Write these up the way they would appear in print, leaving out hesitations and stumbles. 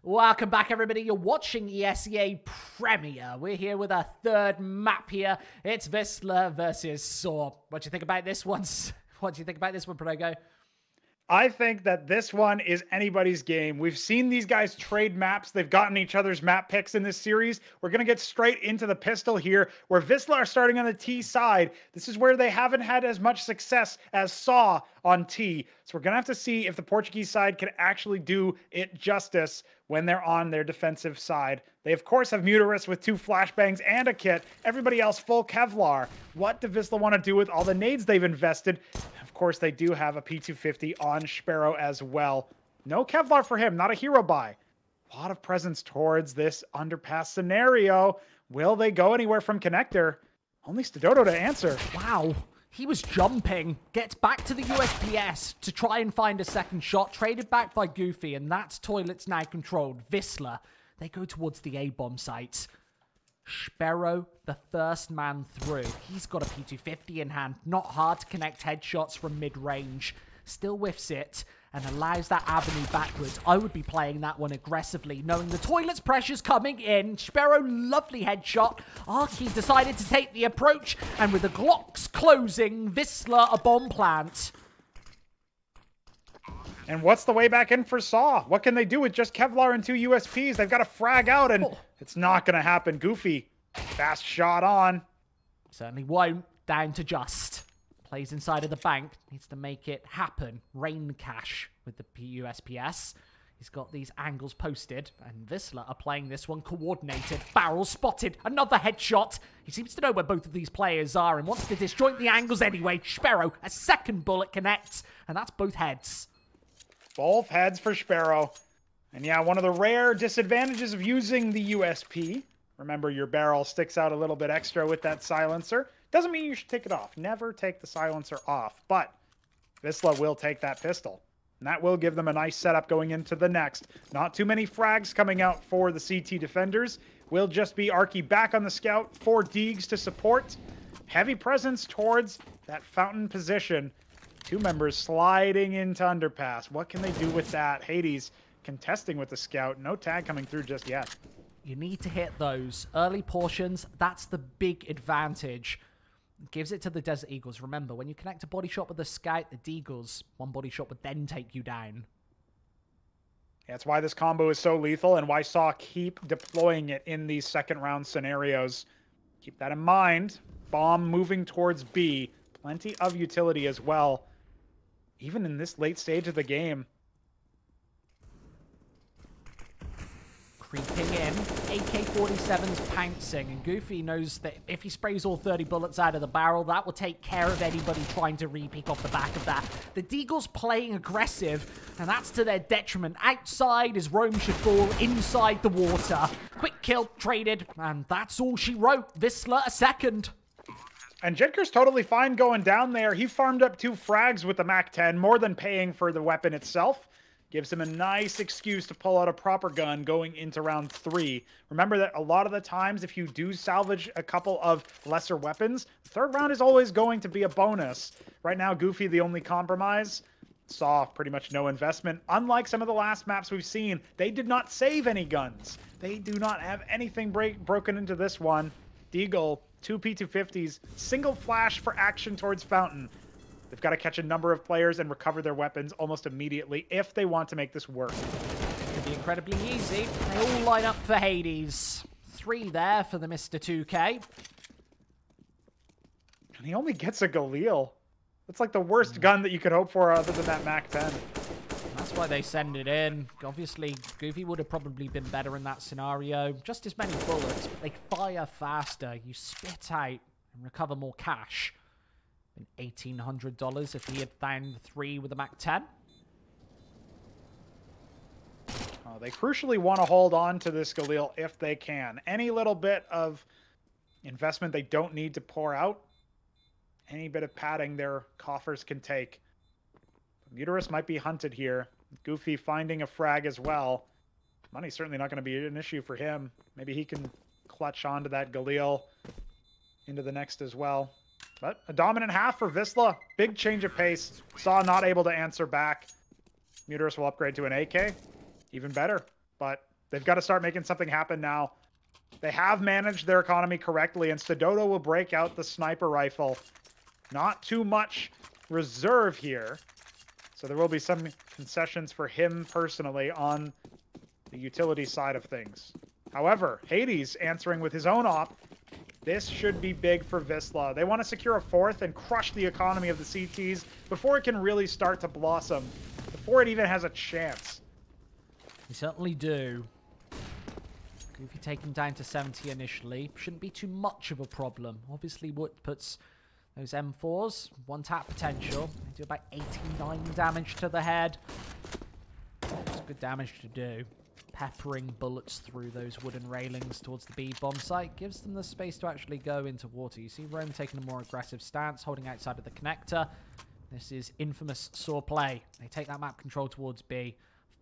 Welcome back, everybody. You're watching Esea Premier. We're here with our third map here. It's Wisla versus Esea. What do you think about this one? What do you think about this one, Prego? I think that this one is anybody's game. We've seen these guys trade maps. They've gotten each other's map picks in this series. We're going to get straight into the pistol here, where Wisla are starting on the T side. This is where they haven't had as much success as Esea on T. So we're going to have to see if the Portuguese side can actually do it justice when they're on their defensive side. They, of course, have Mutarus with 2 flashbangs and a kit. Everybody else full Kevlar. What do Wisla want to do with all the nades they've invested? Of course, they do have a P250 on Sparrow as well. No Kevlar for him, not a hero buy. A lot of presence towards this underpass scenario. Will they go anywhere from connector? Only Stadodo to answer. Wow. He was jumping, gets back to the USPS to try and find a second shot, traded back by Goofy, and that's toilets now controlled. Wisla, they go towards the A-bomb sites. Sparrow, the first man through. He's got a P250 in hand. Not hard to connect headshots from mid-range. Still whiffs it and allows that avenue backwards. I would be playing that one aggressively, knowing the toilet's pressure's coming in. Sparrow, lovely headshot. Arky decided to take the approach, and with the Glocks closing, Wisla a bomb plant. And what's the way back in for Esea? What can they do with just Kevlar and 2 USPs? They've got to frag out, and it's not going to happen. Goofy, fast shot on. Certainly won't. Down to just. Plays inside of the bank. Needs to make it happen. Rain cash with the USPS. He's got these angles posted, and Wisla are playing this one coordinated. Barrel spotted. Another headshot. He seems to know where both of these players are and wants to disjoint the angles anyway. Sparrow, a second bullet connects, and that's both heads. Both heads for Sparrow. And yeah, one of the rare disadvantages of using the USP. Remember, your barrel sticks out a little bit extra with that silencer. Doesn't mean you should take it off. Never take the silencer off. But Wisla will take that pistol. And that will give them a nice setup going into the next. Not too many frags coming out for the CT defenders. Will just be Arky back on the scout. 4 Deegs to support. Heavy presence towards that fountain position. 2 members sliding into underpass. What can they do with that? Hades contesting with the scout. No tag coming through just yet. You need to hit those early portions. That's the big advantage. Gives it to the Desert Eagles. Remember, when you connect a body shot with the scout, the Deagles, one body shot would then take you down. That's why this combo is so lethal and why Esea keep deploying it in these second round scenarios. Keep that in mind. Bomb moving towards B. Plenty of utility as well. Even in this late stage of the game. Creeping in, AK-47's pouncing, and Goofy knows that if he sprays all 30 bullets out of the barrel, that will take care of anybody trying to re-peek off the back of that. The Deagles playing aggressive, and that's to their detriment. Outside is Rome should fall, inside the water. Quick kill, traded, and that's all she wrote. Wisla a second. And Jedker's totally fine going down there. He farmed up 2 frags with the MAC-10, more than paying for the weapon itself. Gives him a nice excuse to pull out a proper gun going into round 3. Remember that a lot of the times, if you do salvage a couple of lesser weapons, the 3rd round is always going to be a bonus. Right now, Goofy, the only compromise. Saw pretty much no investment. Unlike some of the last maps we've seen, they did not save any guns. They do not have anything broken into this one. Deagle, 2 P250s, single flash for action towards Fountain. They've got to catch a number of players and recover their weapons almost immediately if they want to make this work. It'll be incredibly easy. They all line up for Hades. 3 there for the Mr. 2K. And he only gets a Galil. That's like the worst gun that you could hope for other than that MAC-10. That's why they send it in. Obviously, Goofy would have probably been better in that scenario. Just as many bullets, but they fire faster. You spit out and recover more cash. $1,800 if he had found 3 with a MAC-10. They crucially want to hold on to this Galil if they can. Any little bit of investment they don't need to pour out, any bit of padding their coffers can take. Mutarus might be hunted here. Goofy finding a frag as well. Money's certainly not going to be an issue for him. Maybe he can clutch onto that Galil into the next as well. But a dominant half for Wisla. Big change of pace. Esea not able to answer back. Mutarus will upgrade to an AK. Even better. But They've got to start making something happen now. They have managed their economy correctly, and Stododo will break out the sniper rifle. Not too much reserve here. So there will be some concessions for him personally on the utility side of things. However, Hades answering with his own op. This should be big for Wisla. They want to secure a fourth and crush the economy of the CTs before it can really start to blossom, before it even has a chance. We certainly do. Goofy taken down to 70 initially. Shouldn't be too much of a problem. Obviously, what puts those M4s, one tap potential. They do about 89 damage to the head. It's good damage to do. Peppering bullets through those wooden railings towards the B bomb site gives them the space to actually go into water. You see Rome taking a more aggressive stance, holding outside of the connector. This is infamous Saw play. They take that map control towards B,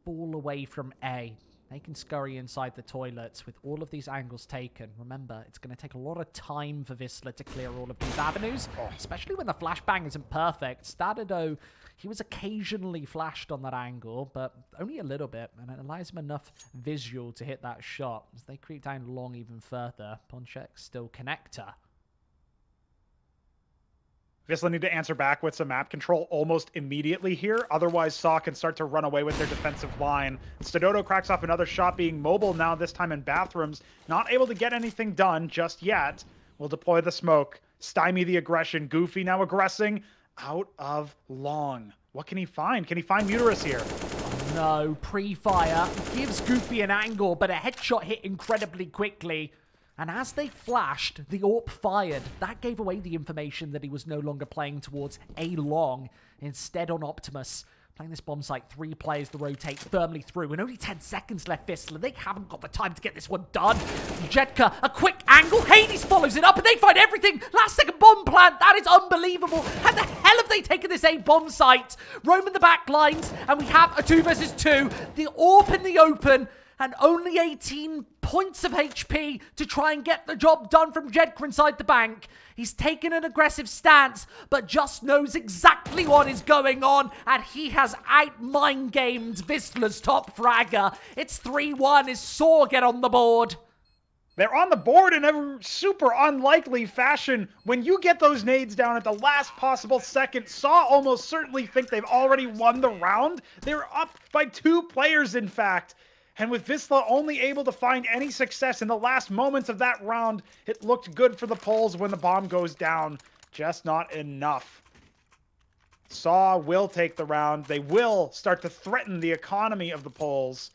fall away from A. They can scurry inside the toilets with all of these angles taken. Remember, it's going to take a lot of time for Wisla to clear all of these avenues, especially when the flashbang isn't perfect. Stododo, he was occasionally flashed on that angle, but only a little bit, and it allows him enough visual to hit that shot. As they creep down long even further, Ponchek still connector. Wisla need to answer back with some map control almost immediately here. Otherwise, Saw can start to run away with their defensive line. Stododo cracks off another shot, being mobile now, this time in bathrooms. Not able to get anything done just yet. Will deploy the smoke. Stymie the aggression. Goofy now aggressing out of long. What can he find? Can he find Muterus here? No, pre-fire gives Goofy an angle, but a headshot hit incredibly quickly. And as they flashed, the AWP fired. That gave away the information that he was no longer playing towards A long, instead on Optimus. Playing this bomb site, 3 players to rotate firmly through, and only 10 seconds left Wisla. They haven't got the time to get this one done. Jedka, a quick angle. Hades follows it up, and they find everything. Last second bomb plant. That is unbelievable. How the hell have they taken this A bomb site? Rome in the back lines, and we have a 2 versus 2. The AWP in the open, and only 18 points of HP to try and get the job done from Jedka inside the bank. He's taken an aggressive stance, but just knows exactly what is going on, and he has out-mind-gamed Wisla's top fragger. It's 3-1 as Saw get on the board. They're on the board in a super unlikely fashion. When you get those nades down at the last possible second, Saw almost certainly think they've already won the round. They're up by 2 players, in fact. And with Wisla only able to find any success in the last moments of that round, it looked good for the Poles when the bomb goes down. Just not enough. Saw will take the round. They will start to threaten the economy of the Poles.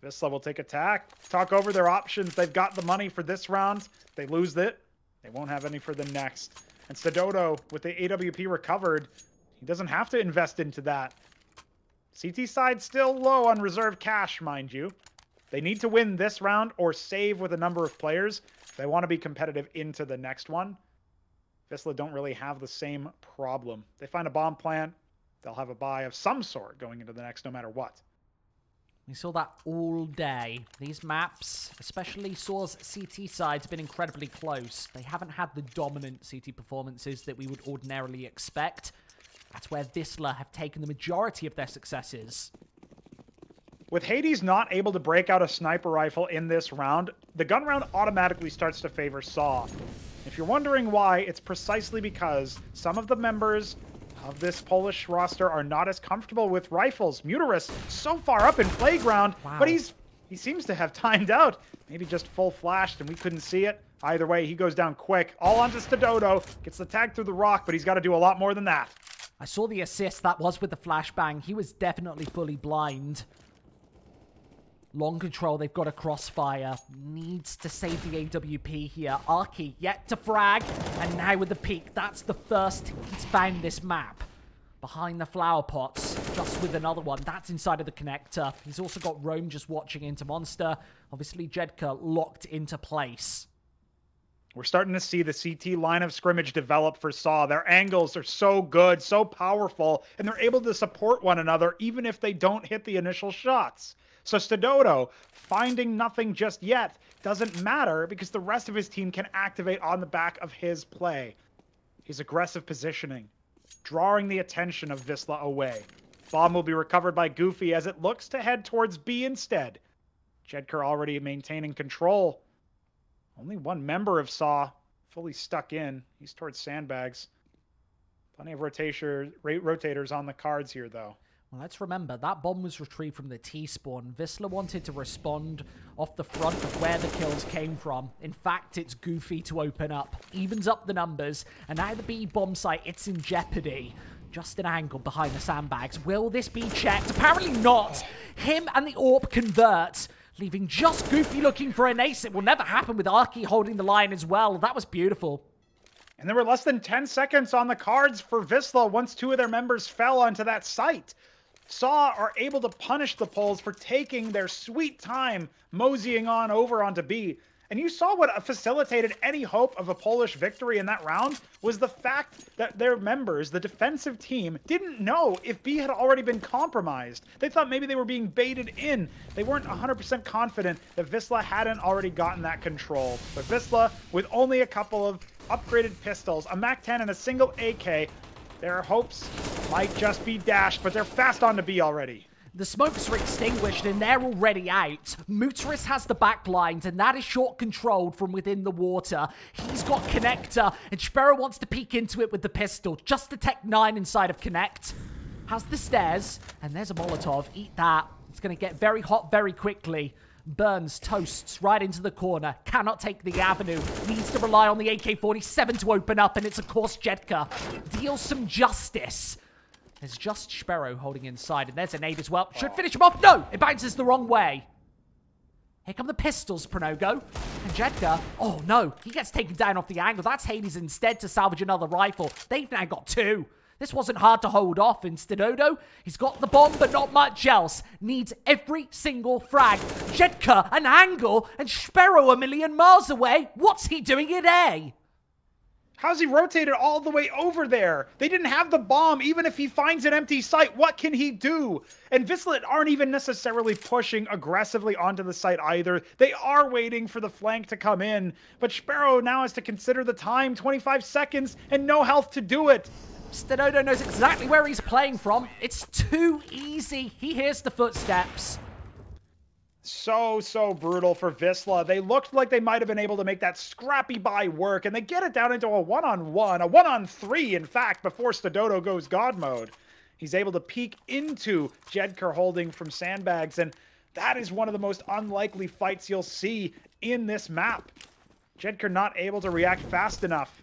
Wisla will take attack, talk over their options. They've got the money for this round. If they lose it, they won't have any for the next. And Stododo, with the AWP recovered, he doesn't have to invest into that. CT side still low on reserve cash, mind you. They need to win this round or save with a number of players if they want to be competitive into the next one. Wisla don't really have the same problem. They find a bomb plant, they'll have a buy of some sort going into the next no matter what. We saw that all day. These maps, especially Saw's CT side, have been incredibly close. They haven't had the dominant CT performances that we would ordinarily expect. That's where Wisla have taken the majority of their successes. With Hades not able to break out a sniper rifle in this round, the gun round automatically starts to favor Saw. If you're wondering why, it's precisely because some of the members of this Polish roster are not as comfortable with rifles. Muterus so far up in playground, but he seems to have timed out. Maybe just full flashed and we couldn't see it. Either way, he goes down quick. All onto Stododo. Gets the tag through the rock, but he's got to do a lot more than that. I saw the assist that was with the flashbang. He was definitely fully blind. Long control, they've got a crossfire. Needs to save the AWP here. Arky yet to frag. And now with the peek, that's the first he's found this map. Behind the flower pots, just with another one. That's inside of the connector. He's also got Rome just watching into Monster. Obviously, Jedka locked into place. We're starting to see the CT line of scrimmage develop for Saw. Their angles are so good, so powerful, and they're able to support one another even if they don't hit the initial shots. So Stododo, finding nothing just yet, doesn't matter because the rest of his team can activate on the back of his play. His aggressive positioning, drawing the attention of Wisla away. Bomb will be recovered by Goofy as it looks to head towards B instead. Jedker already maintaining control. Only one member of Saw fully stuck in. He's towards sandbags. Plenty of rotators on the cards here, though. Well, let's remember, that bomb was retrieved from the T-spawn. Wisla wanted to respond off the front of where the kills came from. In fact, it's Goofy to open up. Evens up the numbers, and now the B bomb site, it's in jeopardy. Just an angle behind the sandbags. Will this be checked? Apparently not. Him and the AWP convert, leaving just Goofy looking for an ace. It will never happen with Arky holding the line as well. That was beautiful. And there were less than 10 seconds on the cards for Wisla once two of their members fell onto that site. Saw are able to punish the Poles for taking their sweet time moseying on over onto B. And you saw what facilitated any hope of a Polish victory in that round was the fact that their members, the defensive team, didn't know if B had already been compromised. They thought maybe they were being baited in. They weren't 100% confident that Wisla hadn't already gotten that control. But Wisla, with only a couple of upgraded pistols, a MAC-10 and a single AK, their hopes might just be dashed, but they're fast on to B already. The smokes are extinguished and they're already out. Muteris has the backlines and that is short controlled from within the water. He's got Connector and Sparrow wants to peek into it with the pistol. Just the Tech 9 inside of Connect. Has the stairs and there's a Molotov. Eat that. It's going to get very hot very quickly. Burns toasts right into the corner. Cannot take the avenue. Needs to rely on the AK-47 to open up and it's of course Jedka. Deals some justice. There's just Sparrow holding inside, and there's a nade as well. Should finish him off. No! It bounces the wrong way. Here come the pistols, Pronogo. And Jedka, oh no, he gets taken down off the angle. That's Hades instead to salvage another rifle. They've now got two. This wasn't hard to hold off. In Stadodo, he's got the bomb, but not much else. Needs every single frag. Jedka, an angle, and Sparrow a million miles away. What's he doing at A? How's he rotated all the way over there? They didn't have the bomb. Even if he finds an empty site, what can he do? And Wisla aren't even necessarily pushing aggressively onto the site either. They are waiting for the flank to come in. But Sparrow now has to consider the time, 25 seconds, and no health to do it. Stadodo knows exactly where he's playing from. It's too easy. He hears the footsteps. So brutal for Wisla. They looked like they might have been able to make that scrappy buy work, and they get it down into a one-on-one, a one-on-three, in fact, before Stadodo goes God mode. He's able to peek into Jedker holding from sandbags, and that is one of the most unlikely fights you'll see in this map. Jedker not able to react fast enough.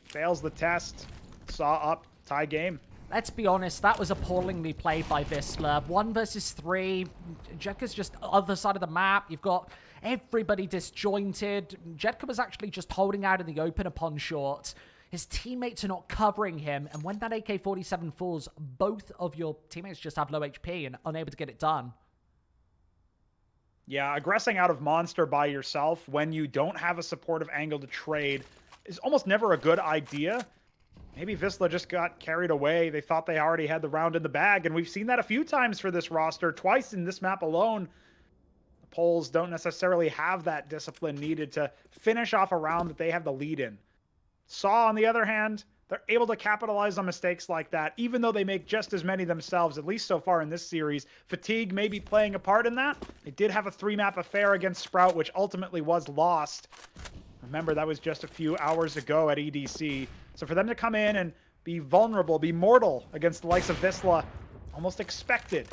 Fails the test. Saw up. Tie game. Let's be honest, that was appallingly played by Wisla. 1 versus 3. Jedka's just other side of the map. You've got everybody disjointed. Jedka was actually just holding out in the open upon short. His teammates are not covering him. And when that AK-47 falls, both of your teammates just have low HP and unable to get it done. Yeah, aggressing out of Monster by yourself when you don't have a supportive angle to trade is almost never a good idea. Maybe Wisla just got carried away. They thought they already had the round in the bag, and we've seen that a few times for this roster, twice in this map alone. The Poles don't necessarily have that discipline needed to finish off a round that they have the lead in. Saw, on the other hand, they're able to capitalize on mistakes like that, even though they make just as many themselves, at least so far in this series. Fatigue may be playing a part in that. They did have a 3-map affair against Sprout, which ultimately was lost. Remember, that was just a few hours ago at EDC. So for them to come in and be vulnerable, be mortal against the likes of Wisla, almost expected.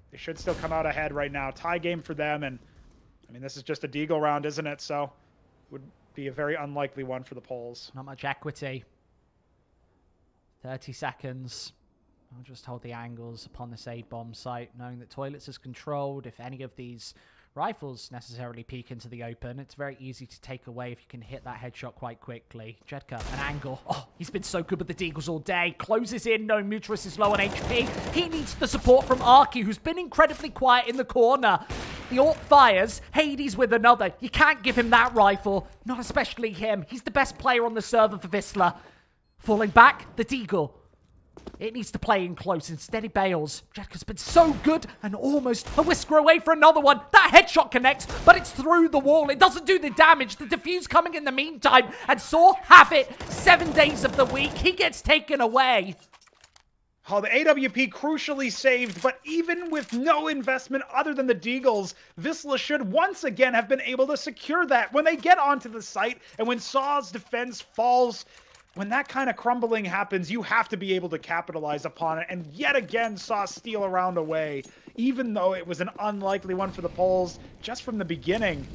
They should still come out ahead right now. Tie game for them, and I mean, this is just a Deagle round, isn't it? So would be a very unlikely one for the Poles. Not much equity. 30 seconds. I'll just hold the angles upon this A-bomb site, knowing that Toilets is controlled. If any of these rifles necessarily peek into the open, it's very easy to take away if you can hit that headshot quite quickly. Jedka, an angle. Oh, he's been so good with the Deagles all day. Closes in, knowing Muteris is low on HP. He needs the support from Arky, who's been incredibly quiet in the corner. The AWP fires. Hades with another. You can't give him that rifle. Not especially him. He's the best player on the server for Wisla. Falling back, the Deagle. It needs to play in close. Instead, he bails. Jedka's been so good and almost a whisker away for another one. That headshot connects, but it's through the wall. It doesn't do the damage. The defuse coming in the meantime. And Saw have it 7 days of the week. He gets taken away. Oh, the AWP crucially saved, but even with no investment other than the Deagles, Wisla should once again have been able to secure that. When they get onto the site and when Saw's defense falls, when that kind of crumbling happens, you have to be able to capitalize upon it. And yet again, Saw steal a round away, even though it was an unlikely one for the Poles just from the beginning.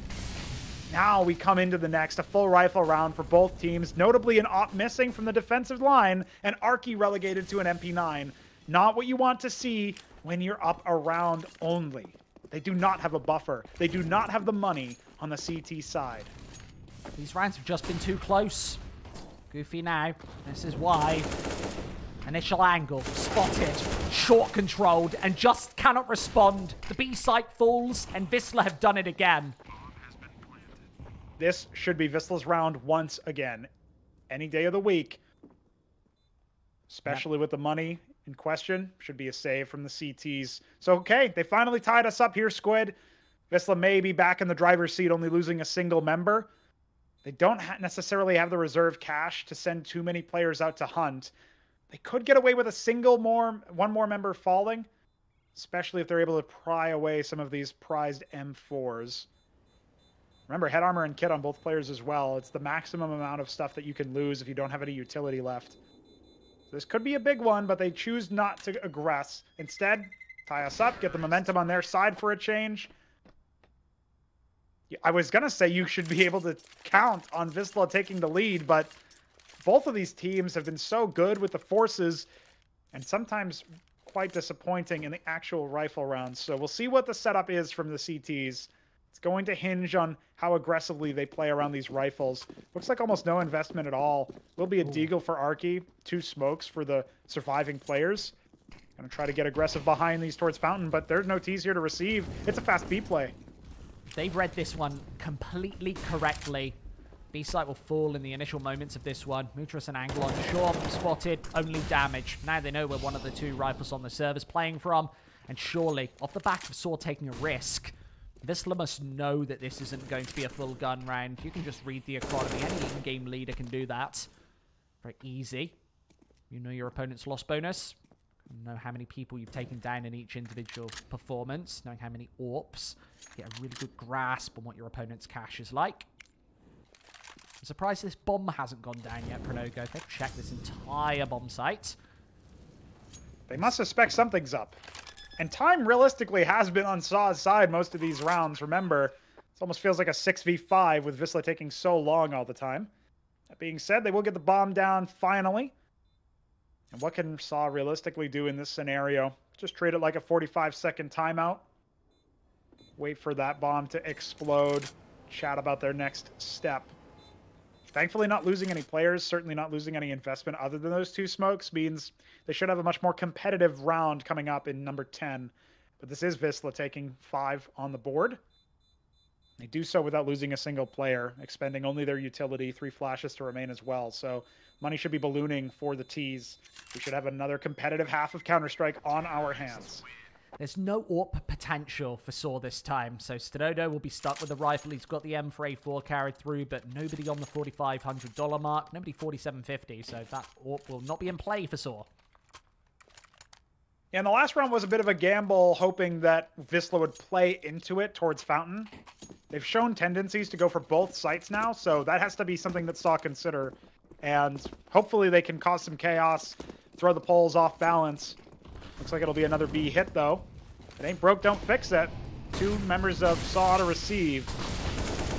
Now we come into the next, a full rifle round for both teams, notably an op missing from the defensive line and Arky relegated to an MP9. Not what you want to see when you're up a round only. They do not have a buffer. They do not have the money on the CT side. These rounds have just been too close. Goofy now. This is why. Initial angle, spotted, short controlled, and just cannot respond. The B site falls, and Wisla have done it again. This should be Wisla's round once again. Any day of the week. Especially with the money in question. Should be a save from the CTs. So, okay, they finally tied us up here, Squid. Wisla may be back in the driver's seat, only losing a single member. They don't necessarily have the reserve cash to send too many players out to hunt. They could get away with one more member falling. Especially if they're able to pry away some of these prized M4s. Remember, head armor and kit on both players as well. It's the maximum amount of stuff that you can lose if you don't have any utility left. This could be a big one, but they choose not to aggress. Instead, tie us up, get the momentum on their side for a change. I was going to say you should be able to count on Wisla taking the lead, but both of these teams have been so good with the forces and sometimes quite disappointing in the actual rifle rounds. So we'll see what the setup is from the CTs. It's going to hinge on how aggressively they play around these rifles. Looks like almost no investment at all. Will be a deagle for Arky, 2 smokes for the surviving players. Gonna try to get aggressive behind these towards Fountain, but there's no T's here to receive. It's a fast B play. They've read this one completely correctly. B-site will fall in the initial moments of this one. Mutras and Angle on short, spotted, only damage. Now they know where one of the 2 rifles on the server's playing from. And surely, off the back of Saw taking a risk, Wisla must know that this isn't going to be a full gun round. You can just read the economy. Any in-game leader can do that. Very easy. You know your opponent's loss bonus. You know how many people you've taken down in each individual performance. Knowing how many AWPs. Get a really good grasp on what your opponent's cache is like. I'm surprised this bomb hasn't gone down yet, Pronogo. They've checked this entire bomb site. They must suspect something's up. And time realistically has been on Saw's side most of these rounds. Remember, it almost feels like a 6v5 with Wisla taking so long all the time. That being said, they will get the bomb down finally. And what can Saw realistically do in this scenario? Just treat it like a 45-second timeout. Wait for that bomb to explode. Chat about their next step. Thankfully, not losing any players, certainly not losing any investment other than those 2 smokes means they should have a much more competitive round coming up in number 10. But this is Wisla taking 5 on the board. They do so without losing a single player, expending only their utility, 3 flashes to remain as well. So money should be ballooning for the T's. We should have another competitive half of Counter-Strike on our hands. There's no AWP potential for Saw this time, so Stenodo will be stuck with the rifle. He's got the M4A4 carried through, but nobody on the $4,500 mark, nobody $4,750, so that AWP will not be in play for Saw. Yeah, and the last round was a bit of a gamble, hoping that Wisla would play into it towards Fountain. They've shown tendencies to go for both sites now, so that has to be something that Saw consider. And hopefully they can cause some chaos, throw the poles off balance. Looks like it'll be another B hit, though. If it ain't broke, don't fix it. 2 members of Saw to receive.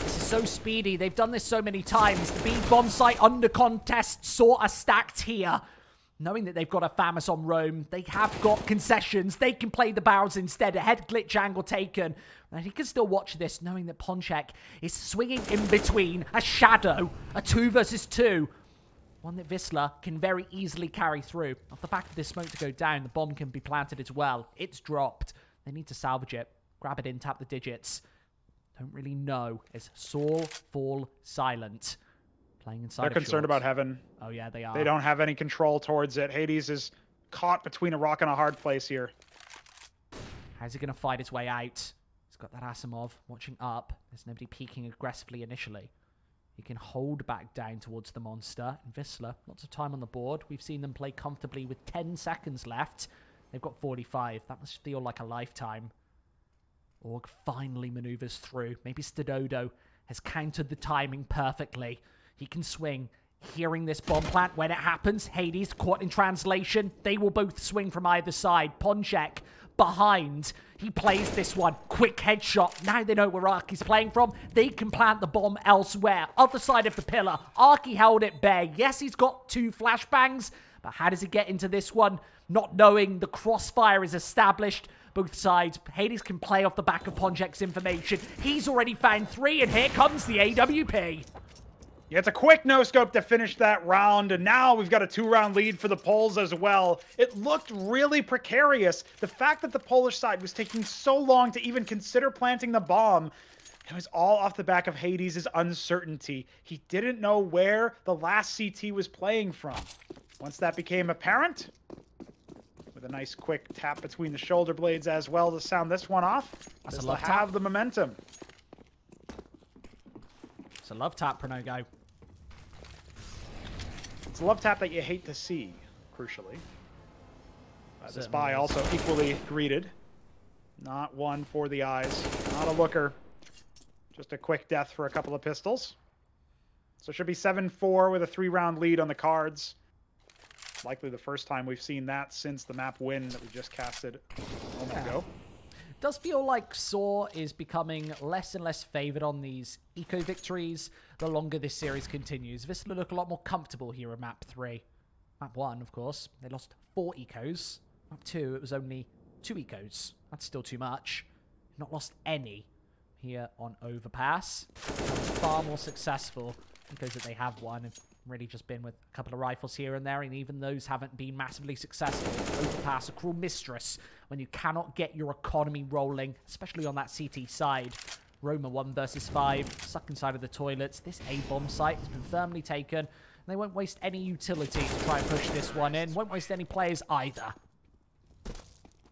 This is so speedy. They've done this so many times. The B bomb site under contest. Saw are stacked here. Knowing that they've got a FAMAS on roam, they have got concessions. They can play the barrels instead. A head glitch angle taken. And he can still watch this, knowing that Ponchek is swinging in between a shadow, a 2 versus 2. One that Wisla can very easily carry through. Off the back of this smoke to go down, the bomb can be planted as well. It's dropped. They need to salvage it. Grab it in, tap the digits. Don't really know as Saw fall silent. Playing inside. They're concerned about Heaven. Oh yeah, they are. They don't have any control towards it. Hades is caught between a rock and a hard place here. How's he going to fight his way out? He's got that Asimov watching up. There's nobody peeking aggressively initially. He can hold back down towards the monster. And Wisla, lots of time on the board. We've seen them play comfortably with 10 seconds left. They've got 45. That must feel like a lifetime. Org finally maneuvers through. Maybe Stododo has countered the timing perfectly. He can swing. Hearing this bomb plant when it happens. Hades caught in translation. They will both swing from either side. Ponchek behind. He plays this one. Quick headshot. Now they know where Arky's playing from. They can plant the bomb elsewhere. Other side of the pillar. Arky held it bare. Yes, he's got 2 flashbangs. But how does he get into this one? Not knowing the crossfire is established. Both sides. Hades can play off the back of Ponchek's information. He's already found 3, and here comes the AWP. Yeah, it's a quick no-scope to finish that round, and now we've got a 2-round lead for the Poles as well. It looked really precarious. The fact that the Polish side was taking so long to even consider planting the bomb, it was all off the back of Hades' uncertainty. He didn't know where the last CT was playing from. Once that became apparent, with a nice quick tap between the shoulder blades as well to sound this one off, That's to have the momentum. It's a love tap, Pronogo. It's a love tap that you hate to see, crucially. The spy also equally greeted. Not one for the eyes. Not a looker. Just a quick death for a couple of pistols. So it should be 7-4 with a 3-round lead on the cards. Likely the first time we've seen that since the map win that we just casted a moment ago. Does feel like Saw is becoming less and less favored on these eco victories the longer this series continues. Wisla look a lot more comfortable here in map 3. Map 1, of course, they lost 4 ecos. Map 2, it was only 2 ecos. That's still too much. Not lost any here on Overpass. Far more successful because that they have won. Have really just been with a couple of rifles here and there, and even those haven't been massively successful. Overpass, a cruel mistress when you cannot get your economy rolling, especially on that CT side. Roma 1 versus 5, stuck inside of the toilets. This A-bomb site has been firmly taken, and they won't waste any utility to try and push this one in. Won't waste any players either.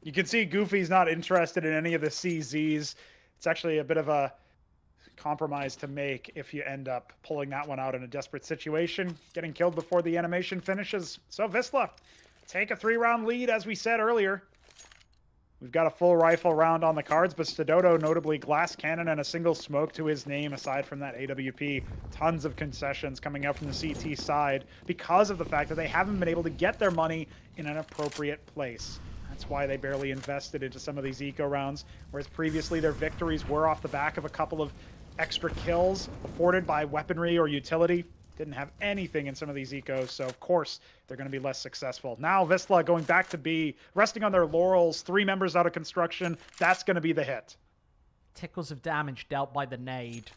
You can see Goofy's not interested in any of the CZs. It's actually a bit of a compromise to make if you end up pulling that one out in a desperate situation, getting killed before the animation finishes. So Wisla take a 3-round lead, as we said earlier. We've got a full rifle round on the cards, but Stododo, notably glass cannon and a single smoke to his name aside from that AWP. Tons of concessions coming out from the CT side because of the fact that they haven't been able to get their money in an appropriate place. That's why they barely invested into some of these eco rounds, whereas previously their victories were off the back of a couple of extra kills afforded by weaponry or utility. Didn't have anything in some of these ecos, so of course they're going to be less successful. Now Wisla going back to B, resting on their laurels, 3 members out of construction. That's going to be the hit. Tickles of damage dealt by the nade.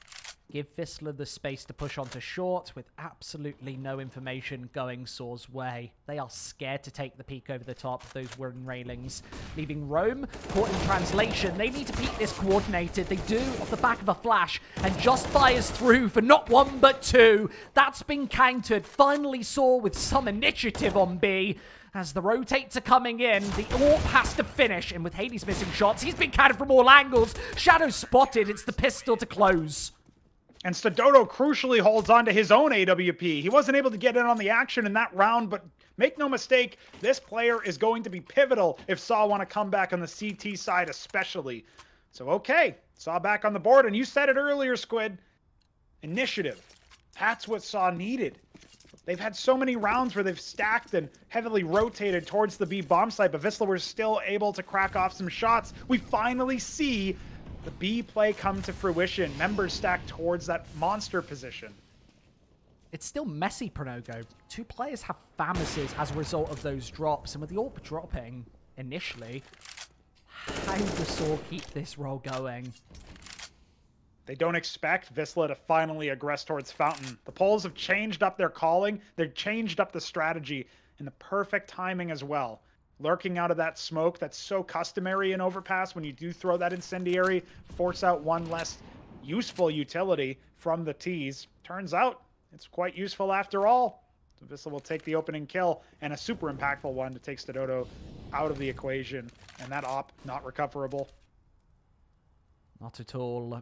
Give Wisla the space to push onto short with absolutely no information going Saw's way. They are scared to take the peek over the top of those wooden railings. Leaving Rome caught in translation. They need to beat this coordinated. They do off the back of a flash and just fires through for not 1 but 2. That's been countered. Finally Saw with some initiative on B. As the rotates are coming in, the AWP has to finish. And with Hades missing shots, he's been countered from all angles. Shadow spotted. It's the pistol to close. And Stododo crucially holds on to his own AWP. He wasn't able to get in on the action in that round, but make no mistake, this player is going to be pivotal if Saw want to come back on the CT side especially. So okay, Saw back on the board, and you said it earlier, Squid. Initiative. That's what Saw needed. They've had so many rounds where they've stacked and heavily rotated towards the B bomb site, but Wisla was still able to crack off some shots. We finally see the B play come to fruition. Members stacked towards that monster position. It's still messy, Pronogo. 2 players have famises as a result of those drops, and with the AWP dropping initially, how does Saw keep this roll going? They don't expect Wisla to finally aggress towards Fountain. The Poles have changed up their calling. They've changed up the strategy in the perfect timing as well. Lurking out of that smoke that's so customary in Overpass when you do throw that incendiary, force out 1 less useful utility from the T's. Turns out it's quite useful after all. So Wisla will take the opening kill and a super impactful one to take Stododo out of the equation. And that op not recoverable. Not at all.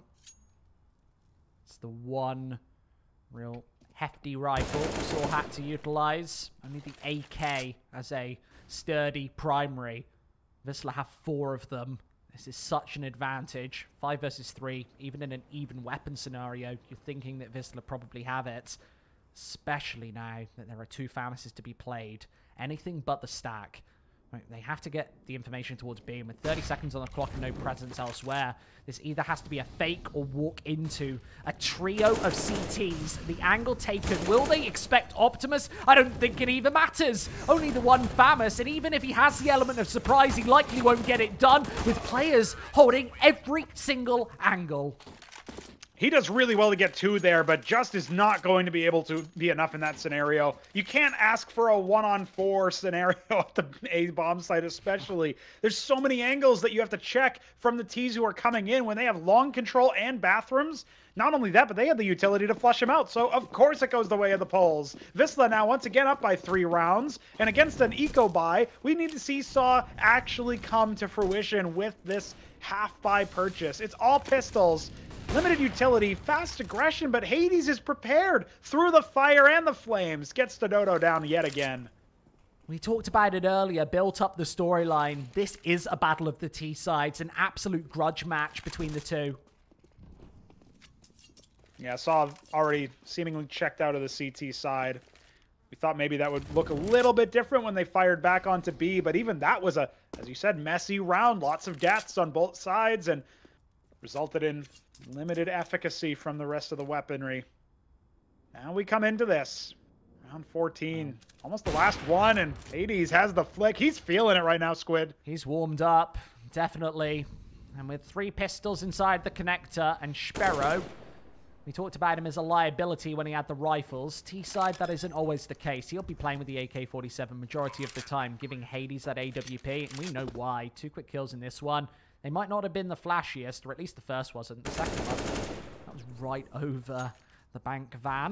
It's the one Real hefty rifle Saw had to utilize. Only the AK as a sturdy primary. Wisla have 4 of them. This is such an advantage. 5 versus 3, even in an even weapon scenario, you're thinking that Wisla probably have it. Especially now that there are 2 Famises to be played. Anything but the stack. Right, they have to get the information towards B, and with 30 seconds on the clock and no presence elsewhere, this either has to be a fake or walk into a trio of CTs. The angle taken, will they expect Optimus? I don't think it even matters. Only the one Famis, and even if he has the element of surprise, he likely won't get it done with players holding every single angle. He does really well to get 2 there, but just is not going to be able to be enough in that scenario. You can't ask for a 1-on-4 scenario at the A bomb site especially. There's so many angles that you have to check from the Ts who are coming in when they have long control and bathrooms. Not only that, but they have the utility to flush him out, so of course it goes the way of the Poles. Wisla now once again up by 3 rounds, and against an eco-buy, we need to see Saw actually come to fruition with this half-buy purchase. It's all pistols. Limited utility, fast aggression, but Hades is prepared through the fire and the flames. Gets Dodo down yet again. We talked about it earlier, built up the storyline. This is a battle of the T sides, an absolute grudge match between the 2. Yeah, Saw already seemingly checked out of the CT side. We thought maybe that would look a little bit different when they fired back onto B, but even that was a, as you said, messy round. Lots of deaths on both sides and resulted in limited efficacy from the rest of the weaponry. Now we come into this. Round 14. Almost the last one, and Hades has the flick. He's feeling it right now, Squid. He's warmed up, definitely. And with 3 pistols inside the connector and Sparrow, we talked about him as a liability when he had the rifles. T-side, that isn't always the case. He'll be playing with the AK-47 majority of the time, giving Hades that AWP, and we know why. 2 quick kills in this one. They might not have been the flashiest, or at least the first wasn't. The second one, that was right over the bank van.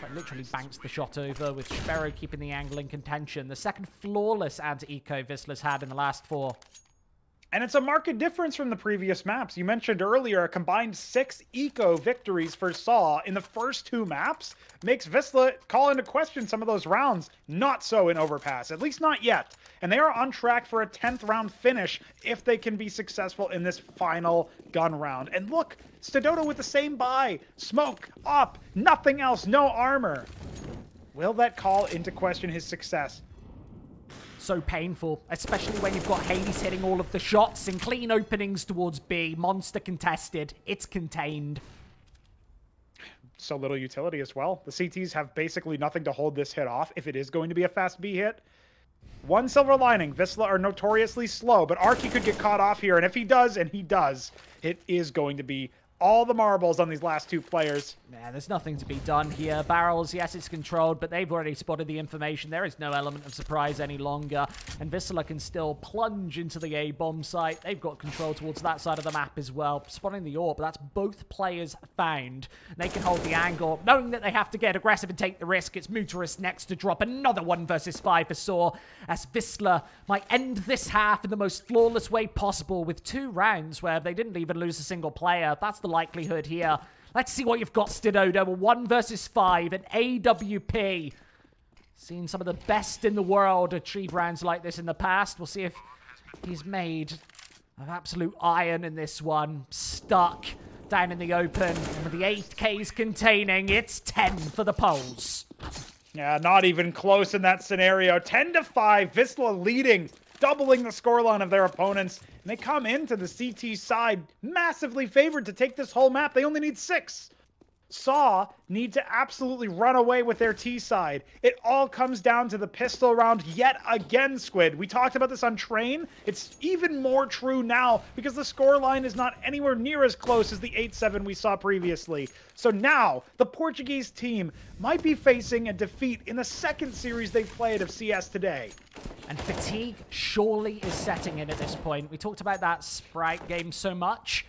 Quite literally banks the shot over, with Sparrow keeping the angle in contention. The second flawless anti-eco Wisla's had in the last 4. And it's a marked difference from the previous maps. You mentioned earlier a combined 6 eco victories for Saw in the first 2 maps makes Wisla call into question some of those rounds. Not so in Overpass, at least not yet. And they are on track for a 10th round finish if they can be successful in this final gun round. And look, Stododo with the same buy. Smoke, up, nothing else, no armor. Will that call into question his success? So painful, especially when you've got Hades hitting all of the shots and clean openings towards B. Monster contested. It's contained. So little utility as well. The CTs have basically nothing to hold this hit off if it is going to be a fast B hit. One silver lining, Wisla are notoriously slow, but Arky could get caught off here, and if he does, and he does, it is going to be all the marbles on these last 2 players. Man, there's nothing to be done here. Barrels, yes, it's controlled, but they've already spotted the information. There is no element of surprise any longer, and Wisla can still plunge into the A-bomb site. They've got control towards that side of the map as well. Spotting the AWP, that's both players found. They can hold the angle, knowing that they have to get aggressive and take the risk. It's Muterus next to drop another 1 versus 5 for Saw, as Wisla might end this half in the most flawless way possible with 2 rounds where they didn't even lose a single player. That's the likelihood here. Let's see what you've got, Stododo. A 1 versus 5, an AWP. Seen some of the best in the world achieve rounds like this in the past. We'll see if he's made of absolute iron in this one. Stuck down in the open. And with the 8Ks containing, it's 10 for the Poles. Yeah, not even close in that scenario. 10-5, Wisla leading, doubling the scoreline of their opponents. And they come into the CT side massively favored to take this whole map. They only need 6. Saw need to absolutely run away with their T side. It all comes down to the pistol round yet again, Squid. We talked about this on Train. It's even more true now because the scoreline is not anywhere near as close as the 8-7 we saw previously. So now, the Portuguese team might be facing a defeat in the 2nd series they've played of CS today. And fatigue surely is setting in at this point. We talked about that Sprite game so much.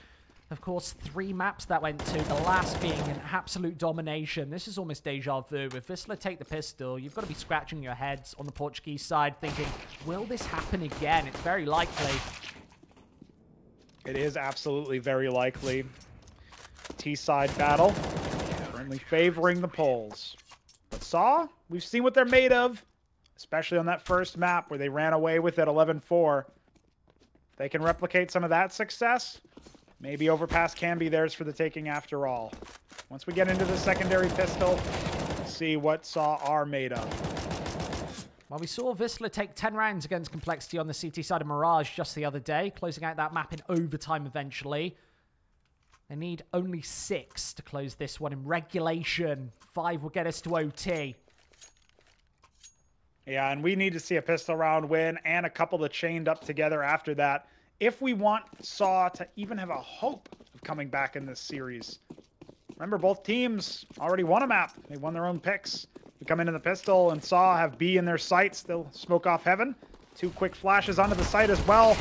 Of course, 3 maps that went to, the last being an absolute domination. This is almost deja vu. If Wisla take the pistol, you've got to be scratching your heads on the Portuguese side thinking, will this happen again? It's very likely. It is absolutely very likely. T-side battle. Certainly favoring the Poles. But Saw, we've seen what they're made of, especially on that first map where they ran away with it 11-4. If they can replicate some of that success, maybe Overpass can be theirs for the taking after all. Once we get into the secondary pistol, we'll see what Saw are made of. Well, we saw Wisla take 10 rounds against Complexity on the CT side of Mirage just the other day, closing out that map in overtime eventually. They need only 6 to close this one in regulation. 5 will get us to OT. Yeah, and we need to see a pistol round win and a couple that chained up together after that if we want Saw to even have a hope of coming back in this series. Remember, both teams already won a map. They won their own picks. We come into the pistol and Saw have B in their sights. They'll smoke off heaven. 2 quick flashes onto the site as well.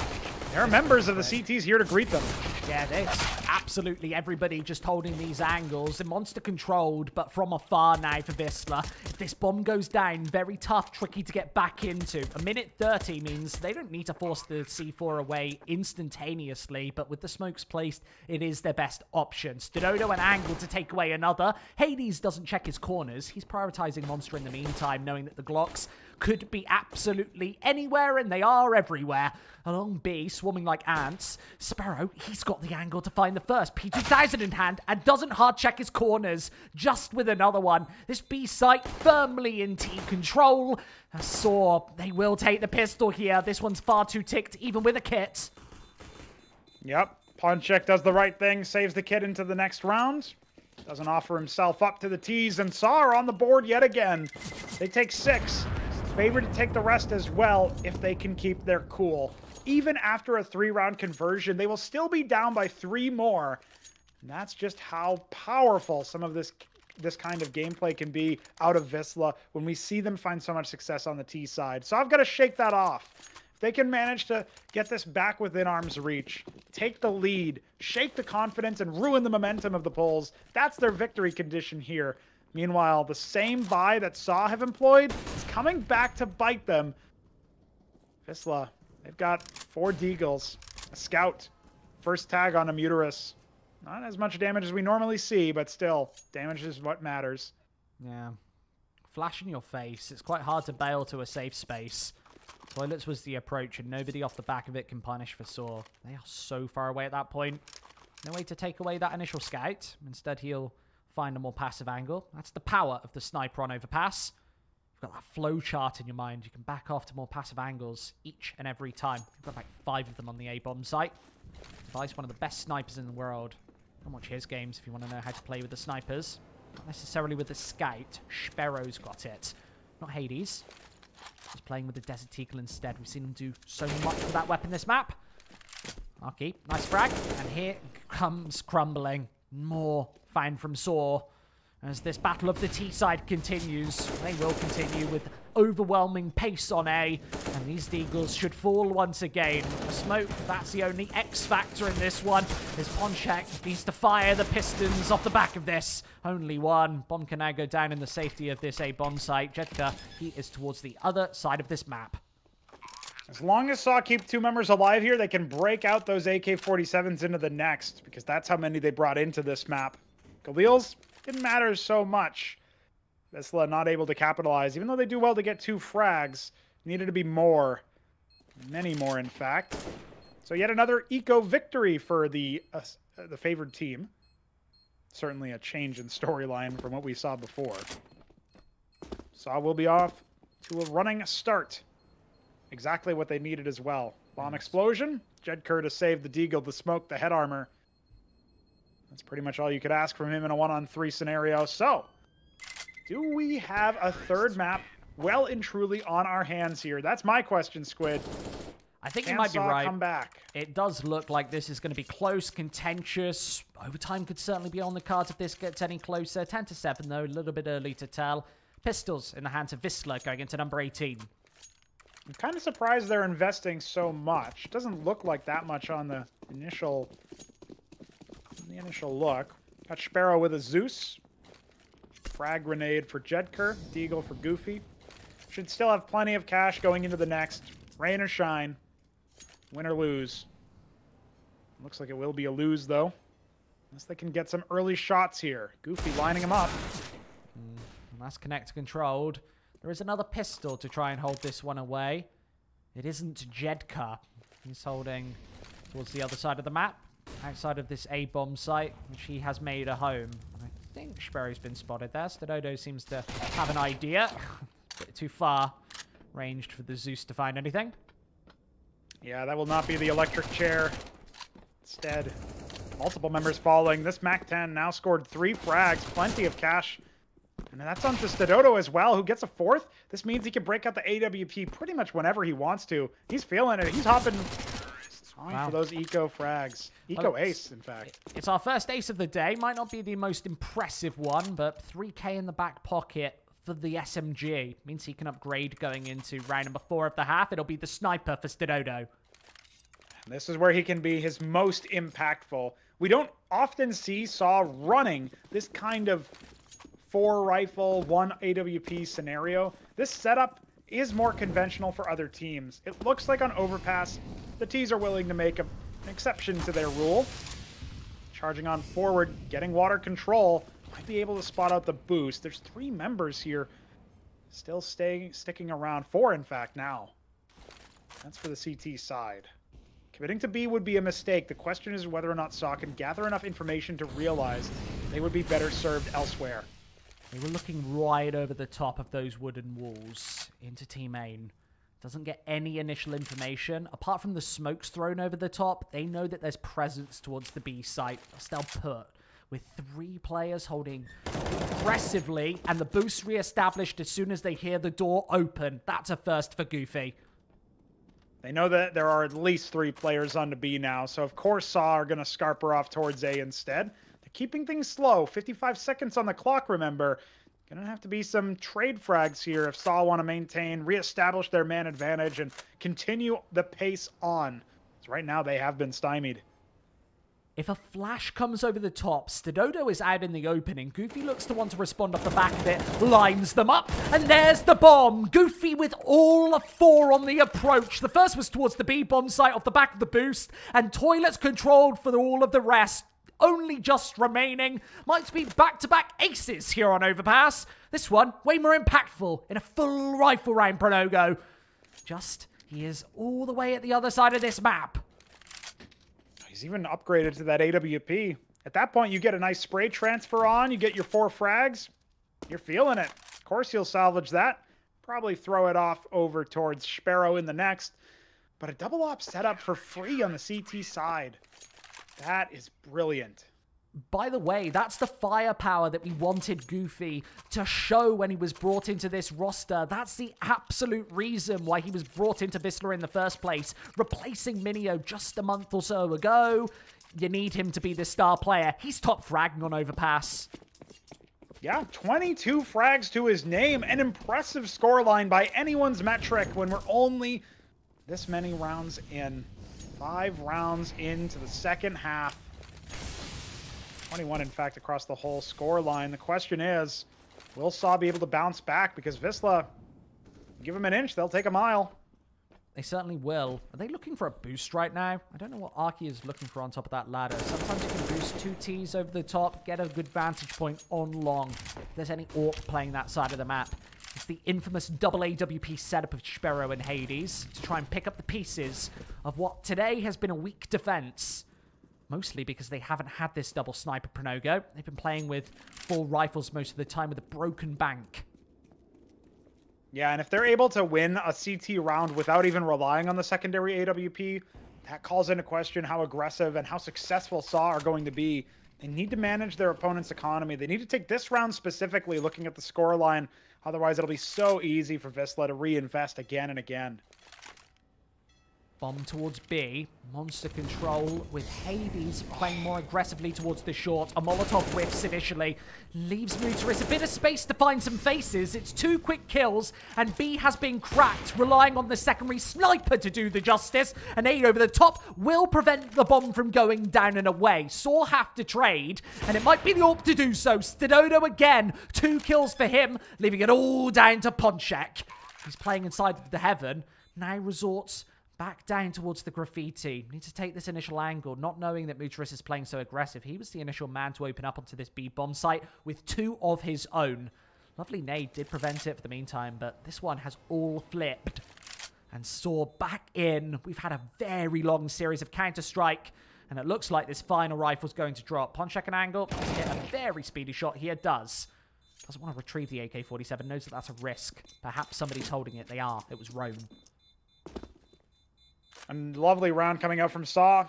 There are members of the CTs here to greet them. Yeah, there's absolutely everybody just holding these angles. The monster controlled, but from afar now for Wisla. If this bomb goes down, very tough, tricky to get back into. A minute 30 means they don't need to force the C4 away instantaneously, but with the smokes placed, it is their best option. Stododo an angle to take away another. Hades doesn't check his corners. He's prioritizing monster in the meantime, knowing that the Glocks could be absolutely anywhere, and they are everywhere. Along B, swarming like ants. Sparrow, he's got the angle to find the first. P2000 in hand, and doesn't hard check his corners. Just with another one. This B site firmly in T control. Saw, they will take the pistol here. This one's far too ticked, even with a kit. Yep, Ponchek does the right thing, saves the kit into the next round. Doesn't offer himself up to the T's, and Saw are on the board yet again. They take 6. Favored to take the rest as well if they can keep their cool. Even after a 3-round conversion, they will still be down by 3 more. And that's just how powerful some of this kind of gameplay can be out of Wisla when we see them find so much success on the T side. So I've got to shake that off. If they can manage to get this back within arm's reach, take the lead, shake the confidence, and ruin the momentum of the Poles, that's their victory condition here. Meanwhile, the same buy that Saw have employed is coming back to bite them. Wisla, they've got 4 Deagles, a Scout, first tag on a Muterus. Not as much damage as we normally see, but still, damage is what matters. Yeah. Flash in your face. It's quite hard to bail to a safe space. Toilets was the approach, and nobody off the back of it can punish for Saw. They are so far away at that point. No way to take away that initial scout. Instead, he'll find a more passive angle. That's the power of the sniper on Overpass. You've got that flow chart in your mind. You can back off to more passive angles each and every time. You've got like 5 of them on the A-bomb site. Device, one of the best snipers in the world. Come watch his games if you want to know how to play with the snipers. Not necessarily with the scout. Sparrow's got it. Not Hades. He's playing with the Desert Eagle instead. We've seen him do so much with that weapon this map. Arky, nice frag. And here comes crumbling. More found from Saw. As this battle of the T side continues, they will continue with overwhelming pace on A, and these Deagles should fall once again. Smoke, that's the only X factor in this one, as Ponchek needs to fire the pistons off the back of this. Only one. Bomb can now go down in the safety of this A-bomb site. Jedka, he is towards the other side of this map. As long as Saw keep 2 members alive here, they can break out those AK-47s into the next, because that's how many they brought into this map. Khalil's didn't matter so much. Wisla not able to capitalize, even though they do well to get 2 frags. Needed to be more. Many more, in fact. So yet another eco victory for the favored team. Certainly a change in storyline from what we saw before. Saw will be off to a running start. Exactly what they needed as well. Bomb explosion. Jedker to save the Deagle, the smoke, the head armor. That's pretty much all you could ask from him in a 1-on-3 scenario. So, do we have a third map well and truly on our hands here? That's my question, Squid. I think you might be right. Come back? It does look like this is going to be close, contentious. Overtime could certainly be on the cards if this gets any closer. 10-7, though, a little bit early to tell. Pistols in the hands of Wisla going into number 18. I'm kind of surprised they're investing so much. It doesn't look like that much on the initial look. Got Sparrow with a Zeus. Frag grenade for Jedker. Deagle for Goofy. Should still have plenty of cash going into the next. Rain or shine. Win or lose. Looks like it will be a lose, though. Unless they can get some early shots here. Goofy lining him up. That's connect controlled. There is another pistol to try and hold this one away. It isn't Jedka. He's holding towards the other side of the map, outside of this A-bomb site, which he has made a home. I think Sperry's been spotted there. Stododo seems to have an idea. A bit too far ranged for the Zeus to find anything. Yeah, that will not be the electric chair. Instead, multiple members falling. This MAC-10 now scored 3 frags, plenty of cash. And that's onto Stododo as well, who gets a 4th. This means he can break out the AWP pretty much whenever he wants to. He's feeling it. He's hopping for those eco frags. Eco ace, in fact. It's our first ace of the day. Might not be the most impressive one, but 3K in the back pocket for the SMG. Means he can upgrade going into round number 4 of the half. It'll be the sniper for Stododo. This is where he can be his most impactful. We don't often see Saw running this kind of 4 rifle, 1 AWP scenario. This setup is more conventional for other teams. It looks like on Overpass, the T's are willing to make an exception to their rule. Charging on forward, getting water control, might be able to spot out the boost. There's 3 members here still sticking around. 4, in fact, now. That's for the CT side. Committing to B would be a mistake. The question is whether or not Saw can gather enough information to realize they would be better served elsewhere. They were looking right over the top of those wooden walls into Team Ain. Doesn't get any initial information. Apart from the smokes thrown over the top, they know that there's presence towards the B site. They'll put with 3 players holding aggressively and the boost re-established as soon as they hear the door open. That's a first for Goofy. They know that there are at least 3 players on the B now, so of course Saw are going to scarper off towards A instead. They're keeping things slow. 55 seconds on the clock, remember. Going to have to be some trade frags here if Saw want to maintain, reestablish their man advantage, and continue the pace on. So right now they have been stymied. If a flash comes over the top, Stododo is out in the open, and Goofy looks to want to respond off the back of it, lines them up, and there's the bomb! Goofy with all 4 on the approach. The first was towards the B-bomb site off the back of the boost, and toilets controlled for all of the rest. Only just remaining might be back-to-back aces here on Overpass. This one, way more impactful in a full rifle round Pronogo. Just, he is all the way at the other side of this map. He's even upgraded to that AWP. At that point, you get a nice spray transfer on. You get your 4 frags. You're feeling it. Of course, you'll salvage that. Probably throw it off over towards Sparrow in the next. But a double op setup for free on the CT side. That is brilliant. By the way, that's the firepower that we wanted Goofy to show when he was brought into this roster. That's the absolute reason why he was brought into Wisla in the first place. Replacing Minio just a month or so ago. You need him to be the star player. He's top fragging on Overpass. Yeah, 22 frags to his name. An impressive scoreline by anyone's metric when we're only this many rounds in. 5 rounds into the second half. 21, in fact, across the whole score line. The question is, will Saw be able to bounce back? Because Wisla, give them an inch, they'll take a mile. They certainly will. Are they looking for a boost right now? I don't know what Arky is looking for on top of that ladder. Sometimes you can boost 2 Ts over the top, get a good vantage point on long. If there's any AWP playing that side of the map. It's the infamous double AWP setup of Sparrow and Hades to try and pick up the pieces of what today has been a weak defense. Mostly because they haven't had this double sniper Pronogo. They've been playing with 4 rifles most of the time with a broken bank. Yeah, and if they're able to win a CT round without even relying on the secondary AWP, that calls into question how aggressive and how successful Saw are going to be. They need to manage their opponent's economy. They need to take this round specifically, looking at the scoreline. Otherwise, it'll be so easy for Wisla to reinvest again and again. Bomb towards B. Monster control with Hades playing more aggressively towards the short. A Molotov whiffs initially. Leaves Muteris a bit of space to find some faces. It's 2 quick kills, and B has been cracked, relying on the secondary sniper to do the justice. An 8 over the top will prevent the bomb from going down and away. Saw have to trade, and it might be the AWP to do so. Stododo again. 2 kills for him, leaving it all down to Ponchek. He's playing inside the heaven. Now resorts Back down towards the graffiti. Need to take this initial angle, not knowing that Muteris is playing so aggressive. He was the initial man to open up onto this B bomb site with 2 of his own. Lovely nade did prevent it for the meantime, but this one has all flipped. And Saw back in. We've had a very long series of Counter-Strike, and it looks like this final rifle's going to drop. Ponchek an angle. Hit a very speedy shot here. Doesn't want to retrieve the AK-47. Knows that that's a risk. Perhaps somebody's holding it. They are. It was Rome. A lovely round coming out from Saw.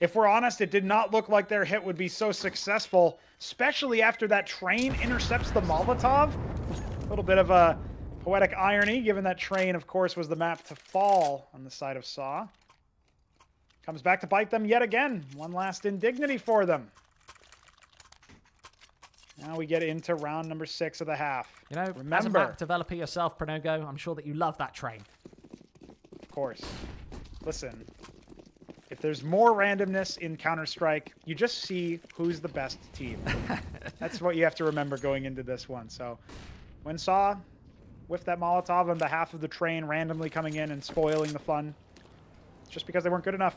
If we're honest, it did not look like their hit would be so successful, especially after that train intercepts the Molotov. A little bit of a poetic irony, given that train, of course, was the map to fall on the side of Saw. Comes back to bite them yet again. One last indignity for them. Now we get into round number 6 of the half. You know, remember, as a map developer yourself, Pronogo, I'm sure that you love that train. Of course. Listen, if there's more randomness in Counter-Strike, you just see who's the best team. That's what you have to remember going into this one. So when Saw whiffed that Molotov on behalf of the train randomly coming in and spoiling the fun, it's just because they weren't good enough.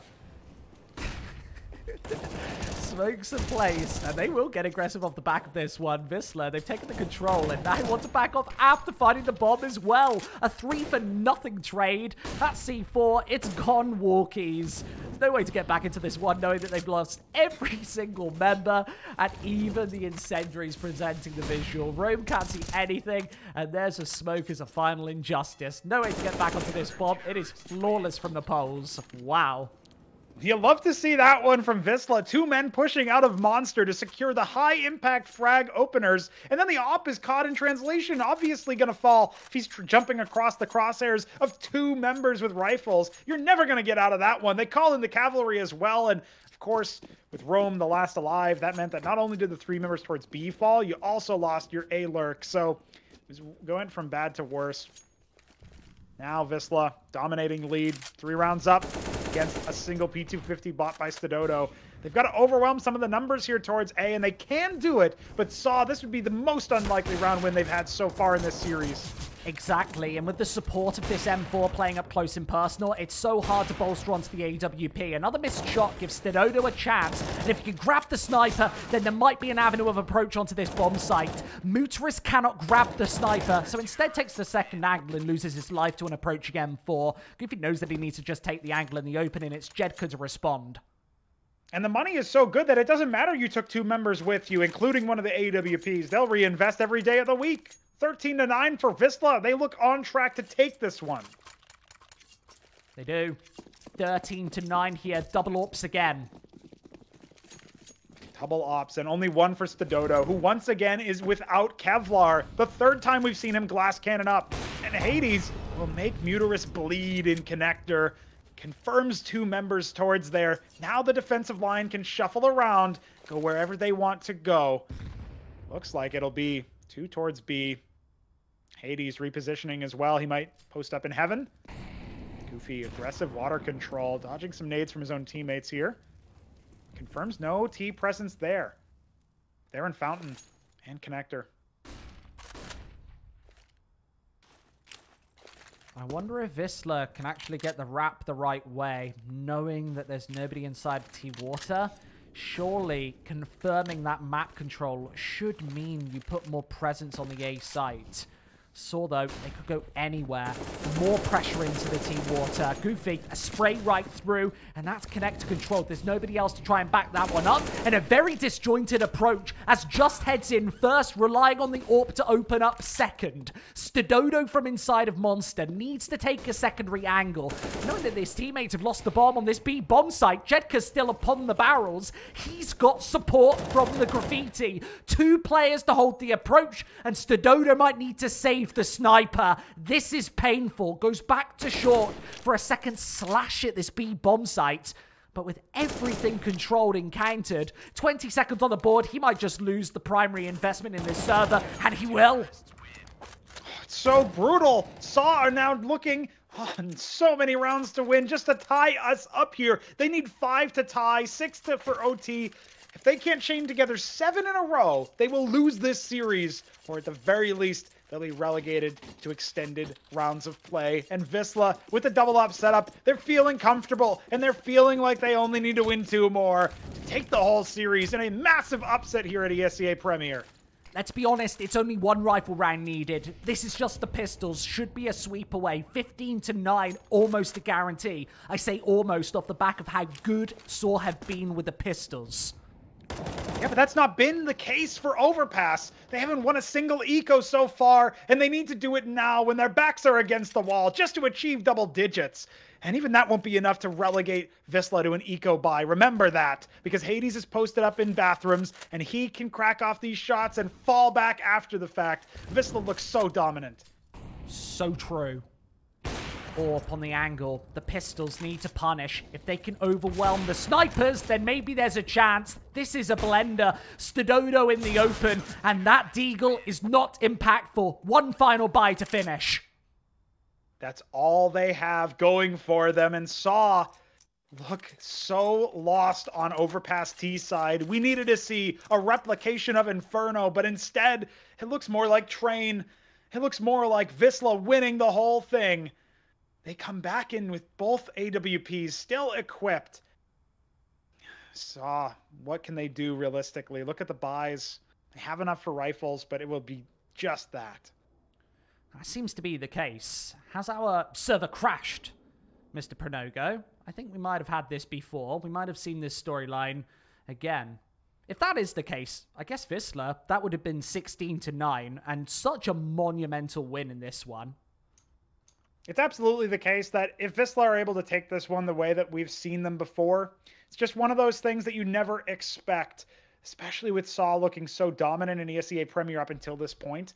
Smokes in place, and they will get aggressive off the back of this one. Wisla, they've taken the control, and now want to back off after finding the bomb as well. A 3-for-0 trade. That C4, it's gone walkies. There's no way to get back into this one, knowing that they've lost every single member, and even the incendiaries presenting the visual. Rome can't see anything, and there's a smoke as a final injustice. No way to get back onto this bomb. It is flawless from the poles. Wow. You love to see that one from Wisla. 2 men pushing out of Monster to secure the high-impact frag openers. And then the op is caught in translation. Obviously going to fall if he's jumping across the crosshairs of 2 members with rifles. You're never going to get out of that one. They call in the cavalry as well. And, of course, with Rome the last alive, that meant that not only did the 3 members towards B fall, you also lost your A lurk. So it was going from bad to worse. Now Wisla dominating lead, 3 rounds up against a single P250 bought by Stododo. They've got to overwhelm some of the numbers here towards A, and they can do it, but Saw, this would be the most unlikely round win they've had so far in this series. Exactly, and with the support of this M4 playing up close and personal, it's so hard to bolster onto the AWP. Another missed shot gives Stododo a chance, and if you can grab the sniper, then there might be an avenue of approach onto this bomb site. Muteris cannot grab the sniper, so instead takes the second angle and loses his life to an approaching M4. Goofy knows that he needs to just take the angle in the open, and it's Jedka to respond. And the money is so good that it doesn't matter you took 2 members with you, including one of the AWPs. They'll reinvest every day of the week. 13-9 for Wisla. They look on track to take this one. They do. 13-9 here. Double ops again. Double ops, and only 1 for Stododo, who once again is without Kevlar. The 3rd time we've seen him glass cannon up. And Hades will make Muteris bleed in connector. Confirms 2 members towards there. Now the defensive line can shuffle around, go wherever they want to go. Looks like it'll be 2 towards B. Hades repositioning as well. He might post up in heaven. Goofy, aggressive water control. Dodging some nades from his own teammates here. Confirms no T presence there. They're in Fountain and Connector. I wonder if Wisla can actually get the wrap the right way, knowing that there's nobody inside T-Water. Surely confirming that map control should mean you put more presence on the A site. Saw, though, they could go anywhere. More pressure into the T-Water. Goofy, a spray right through, and that's connector controlled. There's nobody else to try and back that one up. And a very disjointed approach as Just heads in first, relying on the AWP to open up second. Stododo from inside of Monster needs to take a secondary angle. Knowing that his teammates have lost the bomb on this B bomb site, Jedka's still upon the barrels. He's got support from the graffiti. 2 players to hold the approach, and Stododo might need to save the sniper. This is painful. Goes back to short for a second slash at this B bomb site. But with everything controlled and countered, 20 seconds on the board, he might just lose the primary investment in this server, and he will. It's so brutal. Saw are now looking on so many rounds to win just to tie us up here. They need 5 to tie, 6 for OT. If they can't chain together 7 in a row, they will lose this series, or at the very least, they'll be relegated to extended rounds of play. And Wisla, with the double up setup, they're feeling comfortable, and they're feeling like they only need to win 2 more to take the whole series in a massive upset here at Esea Premier. Let's be honest, it's only 1 rifle round needed. This is just the Pistols. Should be a sweep away. 15-9, almost a guarantee. I say almost off the back of how good Saw have been with the Pistols. Yeah, but that's not been the case for Overpass. They haven't won a single eco so far, and they need to do it now when their backs are against the wall just to achieve double digits. And even that won't be enough to relegate Wisla to an eco buy. Remember that, because Hades is posted up in bathrooms, and he can crack off these shots and fall back after the fact. Wisla looks so dominant. So true. Up on the angle, the Pistols need to punish. If they can overwhelm the snipers, then maybe there's a chance. This is a blender. Stododo in the open, and that Deagle is not impactful. 1 final buy to finish. That's all they have going for them, and Saw look so lost on Overpass T side. We needed to see a replication of Inferno, but instead, it looks more like Train. It looks more like Wisla winning the whole thing. They come back in with both AWPs still equipped. Saw, what can they do realistically? Look at the buys. They have enough for rifles, but it will be just that. That seems to be the case. Has our server crashed, Mr. Pronogo? I think we might have had this before. We might have seen this storyline again. If that is the case, I guess Wisla, that would have been 16-9, and such a monumental win in this one. It's absolutely the case that if Wisla are able to take this one the way that we've seen them before, it's just one of those things that you never expect, especially with Saw looking so dominant in Esea Premier up until this point.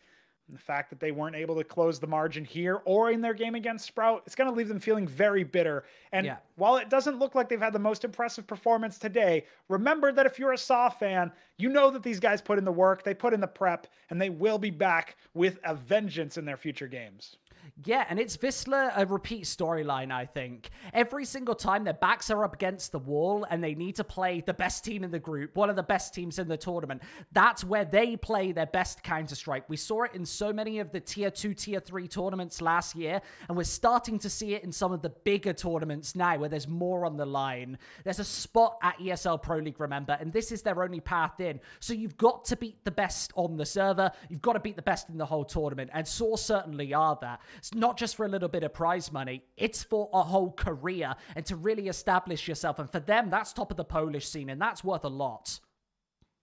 And the fact that they weren't able to close the margin here or in their game against Sprout, it's going to leave them feeling very bitter. And while it doesn't look like they've had the most impressive performance today, remember that if you're a Saw fan, you know that these guys put in the work, they put in the prep, and they will be back with a vengeance in their future games. Yeah, and it's Wisla a repeat storyline, I think. Every single time their backs are up against the wall and they need to play the best team in the group, one of the best teams in the tournament, that's where they play their best Counter-Strike. We saw it in so many of the Tier 2, Tier 3 tournaments last year, and we're starting to see it in some of the bigger tournaments now where there's more on the line. There's a spot at ESL Pro League, remember, and this is their only path in. So you've got to beat the best on the server. You've got to beat the best in the whole tournament, and Saw certainly are that. It's not just for a little bit of prize money, it's for a whole career and to really establish yourself. And for them, that's top of the Polish scene, and that's worth a lot.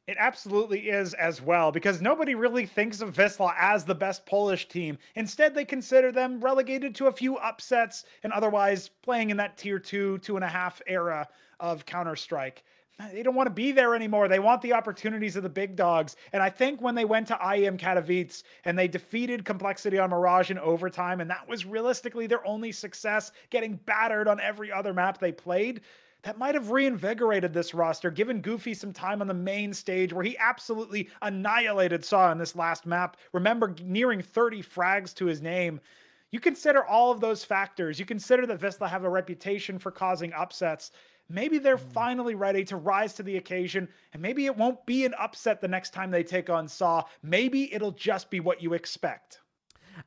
It absolutely is as well, because nobody really thinks of Wisla as the best Polish team. Instead, they consider them relegated to a few upsets and otherwise playing in that Tier 2, 2.5 era of Counter-Strike. They don't want to be there anymore. They want the opportunities of the big dogs. And I think when they went to IEM Katowice and they defeated Complexity on Mirage in overtime, and that was realistically their only success, getting battered on every other map they played, that might have reinvigorated this roster, given Goofy some time on the main stage where he absolutely annihilated Saw in this last map. Remember, nearing 30 frags to his name. You consider all of those factors. You consider that Wisla have a reputation for causing upsets. Maybe they're finally ready to rise to the occasion, and maybe it won't be an upset the next time they take on Saw. Maybe it'll just be what you expect.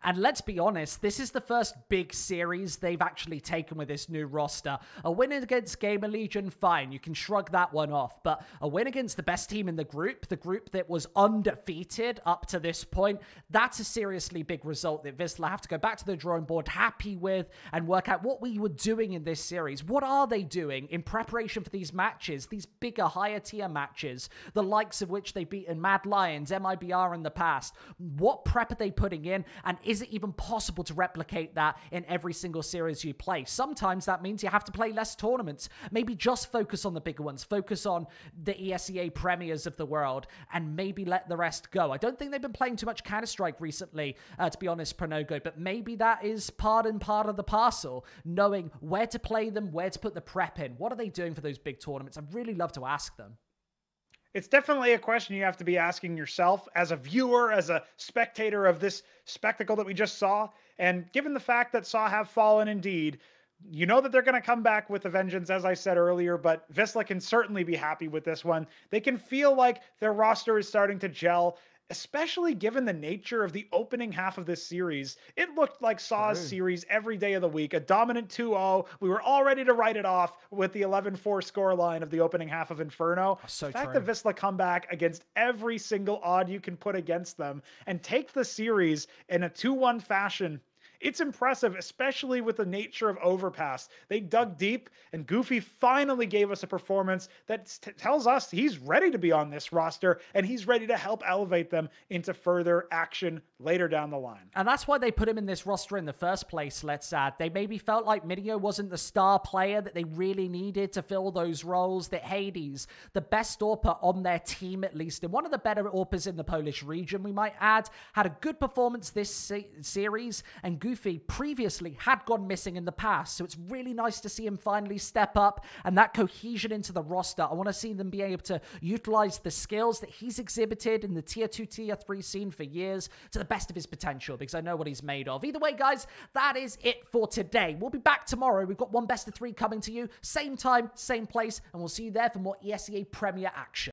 And let's be honest, this is the first big series they've actually taken with this new roster. A win against Gamer Legion, fine, you can shrug that one off. But a win against the best team in the group that was undefeated up to this point, that's a seriously big result that Wisla have to go back to the drawing board happy with and work out what we were doing in this series. What are they doing in preparation for these matches, these bigger, higher tier matches, the likes of which they've beaten Mad Lions, MIBR in the past? What prep are they putting in? And is it even possible to replicate that in every single series you play? Sometimes that means you have to play less tournaments. Maybe just focus on the bigger ones. Focus on the ESEA premiers of the world and maybe let the rest go. I don't think they've been playing too much Counter-Strike recently, to be honest, Pronogo, but maybe that is part of the parcel, knowing where to play them, where to put the prep in. What are they doing for those big tournaments? I'd really love to ask them. It's definitely a question you have to be asking yourself as a viewer, as a spectator of this spectacle that we just saw. And given the fact that Saw have fallen indeed, you know that they're going to come back with a vengeance, as I said earlier, but Wisla can certainly be happy with this one. They can feel like their roster is starting to gel. especially given the nature of the opening half of this series. It looked like Saw's True. series every day of the week, a dominant 2-0. We were all ready to write it off with the 11-4 scoreline of the opening half of Inferno. So The fact true. that Wisla come back against every single odd you can put against them and take the series in a 2-1 fashion, it's impressive, especially with the nature of Overpass. They dug deep, and Goofy finally gave us a performance that tells us he's ready to be on this roster, and he's ready to help elevate them into further action later down the line. And that's why they put him in this roster in the first place, let's add. They maybe felt like Minio wasn't the star player that they really needed to fill those roles, that Hades, the best AWPer on their team at least, and one of the better AWPers in the Polish region, we might add, had a good performance this series, and Goofy previously had gone missing in the past, so it's really nice to see him finally step up, and that cohesion into the roster. I want to see them be able to utilize the skills that he's exhibited in the tier 2, tier 3 scene for years to the best of his potential, because I know what he's made of. Either way, guys, that is it for today. We'll be back tomorrow. We've got one best of 3 coming to you, same time, same place, and we'll see you there for more Esea Premier action.